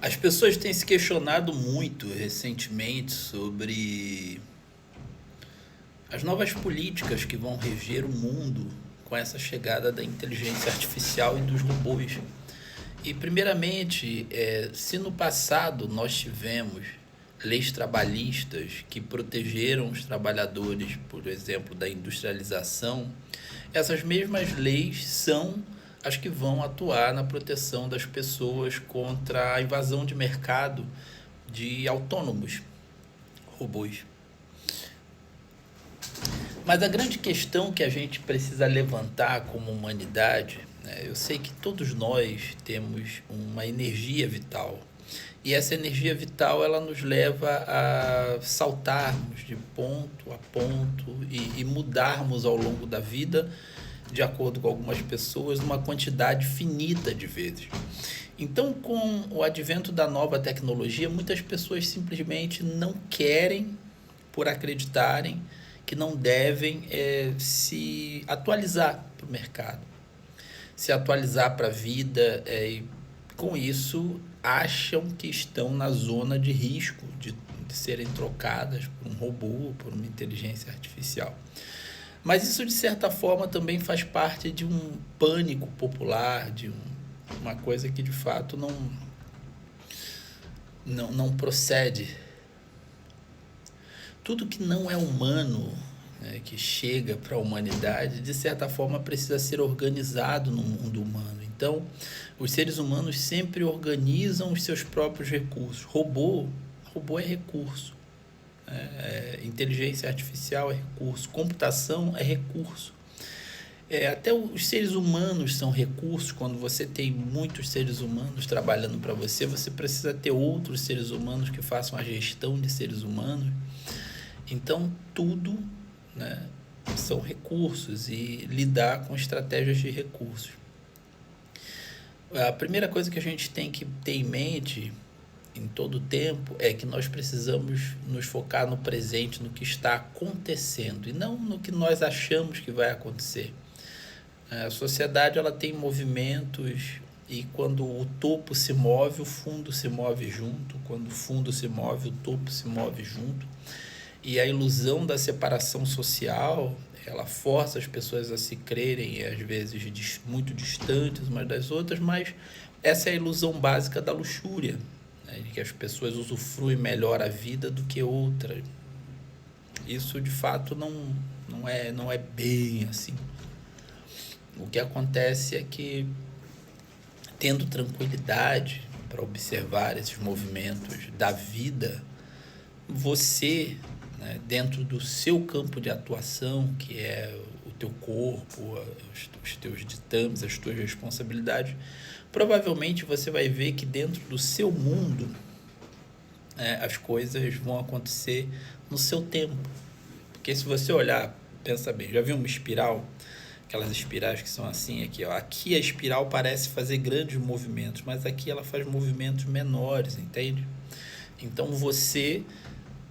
As pessoas têm se questionado muito recentemente sobre as novas políticas que vão reger o mundo com essa chegada da inteligência artificial e dos robôs. E, primeiramente, se no passado nós tivemos leis trabalhistas que protegeram os trabalhadores, por exemplo, da industrialização, essas mesmas leis são as que vão atuar na proteção das pessoas contra a invasão de mercado de autônomos, robôs. Mas a grande questão que a gente precisa levantar como humanidade, né, eu sei que todos nós temos uma energia vital. E essa energia vital ela nos leva a saltarmos de ponto a ponto e mudarmos ao longo da vida, de acordo com algumas pessoas, uma quantidade finita de vezes. Então, com o advento da nova tecnologia, muitas pessoas simplesmente não querem, por acreditarem que não devem se atualizar para o mercado, se atualizar para a vida, e com isso acham que estão na zona de risco de serem trocadas por um robô, por uma inteligência artificial. Mas isso, de certa forma, também faz parte de um pânico popular, de uma coisa que, de fato, não procede. Tudo que não é humano, né, que chega para a humanidade, de certa forma, precisa ser organizado no mundo humano. Então, os seres humanos sempre organizam os seus próprios recursos. Robô é recurso. Inteligência artificial é recurso, computação é recurso. Até os seres humanos são recursos. Quando você tem muitos seres humanos trabalhando para você, você precisa ter outros seres humanos que façam a gestão de seres humanos. Então, tudo, né, são recursos e lidar com estratégias de recursos. A primeira coisa que a gente tem que ter em mente em todo o tempo é que nós precisamos nos focar no presente, no que está acontecendo e não no que nós achamos que vai acontecer. A sociedade ela tem movimentos e quando o topo se move, o fundo se move junto. Quando o fundo se move, o topo se move junto. E a ilusão da separação social, ela força as pessoas a se crerem, às vezes muito distantes umas das outras, mas essa é a ilusão básica da luxúria, né, de que as pessoas usufruem melhor a vida do que outras. Isso, de fato, não é bem assim. O que acontece é que, tendo tranquilidade para observar esses movimentos da vida, você, né, dentro do seu campo de atuação, que é o teu corpo, os teus ditames, as tuas responsabilidades, provavelmente você vai ver que dentro do seu mundo, as coisas vão acontecer no seu tempo. Porque se você olhar, pensa bem, já viu uma espiral? Aquelas espirais que são assim, aqui, ó. Aqui a espiral parece fazer grandes movimentos, mas aqui ela faz movimentos menores, entende? Então você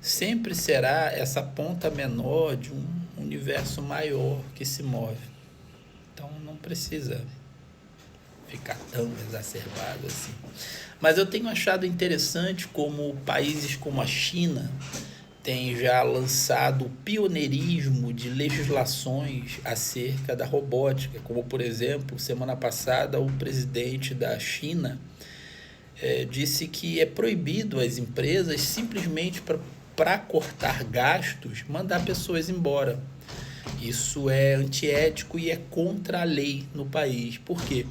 sempre será essa ponta menor de um universo maior que se move. Então não precisa ficar tão exacerbado assim. Mas eu tenho achado interessante como países como a China têm já lançado o pioneirismo de legislações acerca da robótica, como, por exemplo, semana passada o presidente da China disse que é proibido às empresas simplesmente para cortar gastos, mandar pessoas embora. Isso é antiético e é contra a lei no país. Por quê?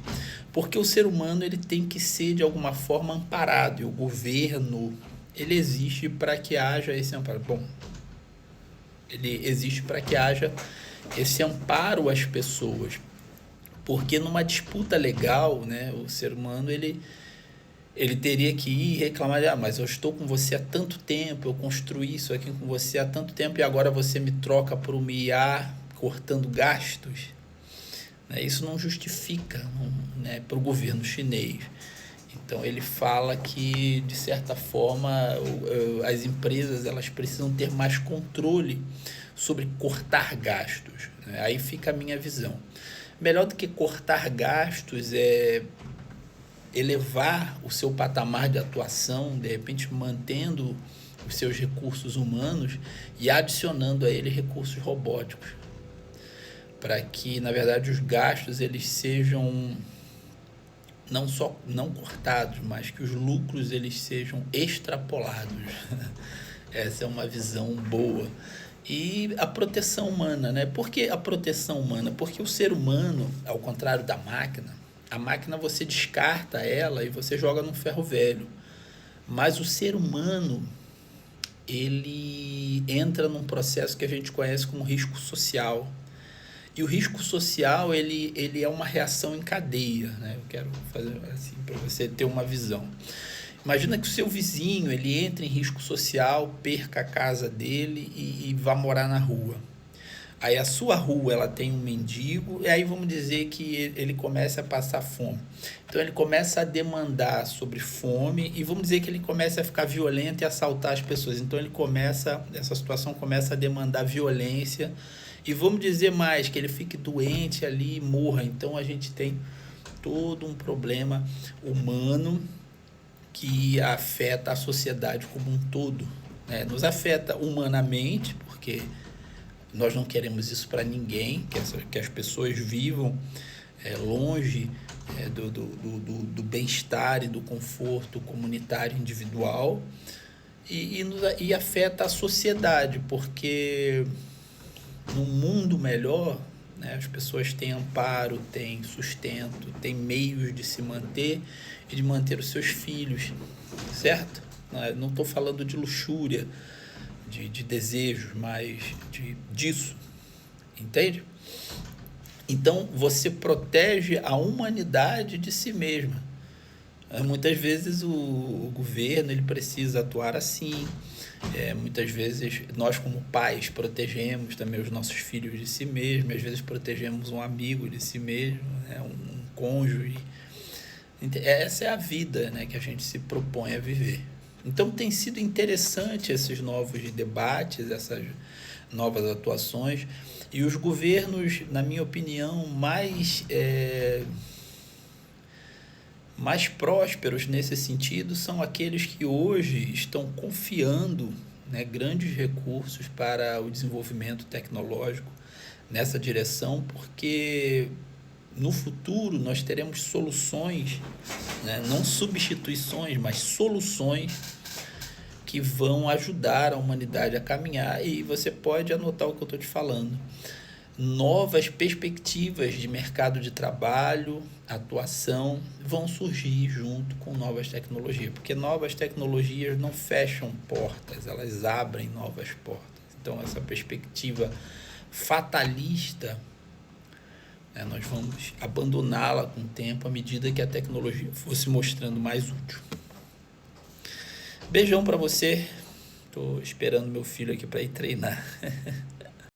Porque o ser humano ele tem que ser, de alguma forma, amparado. E o governo ele existe para que haja esse amparo. Bom, ele existe para que haja esse amparo às pessoas. Porque numa disputa legal, né, o ser humano ele teria que ir reclamar, mas eu estou com você há tanto tempo, eu construí isso aqui com você há tanto tempo e agora você me troca por uma IA cortando gastos. Isso não justifica, né, para o governo chinês. Então ele fala que, de certa forma, as empresas elas precisam ter mais controle sobre cortar gastos. Aí fica a minha visão. Melhor do que cortar gastos é elevar o seu patamar de atuação, de repente mantendo os seus recursos humanos e adicionando a ele recursos robóticos, para que, na verdade, os gastos eles sejam não cortados, mas que os lucros eles sejam extrapolados. Essa é uma visão boa. E a proteção humana, né? Por que a proteção humana? Porque o ser humano, ao contrário da máquina, a máquina você descarta ela e você joga num ferro velho. Mas o ser humano, ele entra num processo que a gente conhece como risco social. E o risco social, ele é uma reação em cadeia, né? Eu quero fazer assim para você ter uma visão. Imagina que o seu vizinho, ele entra em risco social, perca a casa dele e vá morar na rua. Aí a sua rua, ela tem um mendigo, e aí vamos dizer que ele começa a passar fome. Então ele começa a demandar sobre fome e vamos dizer que ele começa a ficar violento e assaltar as pessoas. Então essa situação começa a demandar violência e vamos dizer mais, que ele fique doente ali e morra. Então a gente tem todo um problema humano que afeta a sociedade como um todo, né? Nos afeta humanamente, porque nós não queremos isso para ninguém, que as pessoas vivam longe do bem-estar e do conforto comunitário individual, e afeta a sociedade, porque num mundo melhor, né, as pessoas têm amparo, têm sustento, têm meios de se manter e de manter os seus filhos, certo? Não estou falando de luxúria, de desejos, mas disso, entende? Então, você protege a humanidade de si mesma. Muitas vezes o governo ele precisa atuar assim. Muitas vezes nós como pais protegemos também os nossos filhos de si mesmos, às vezes protegemos um amigo de si mesmo, né? um cônjuge. Essa é a vida, né, que a gente se propõe a viver. Então tem sido interessante esses novos debates, essas novas atuações, e os governos, na minha opinião, mais prósperos nesse sentido são aqueles que hoje estão confiando, né, grandes recursos para o desenvolvimento tecnológico nessa direção, porque no futuro nós teremos soluções, né, não substituições, mas soluções que vão ajudar a humanidade a caminhar, e você pode anotar o que eu estou te falando. Novas perspectivas de mercado de trabalho, atuação, vão surgir junto com novas tecnologias, porque novas tecnologias não fecham portas, elas abrem novas portas. Então, essa perspectiva fatalista, né, nós vamos abandoná-la com o tempo, à medida que a tecnologia for se mostrando mais útil. Beijão para você, estou esperando meu filho aqui para ir treinar.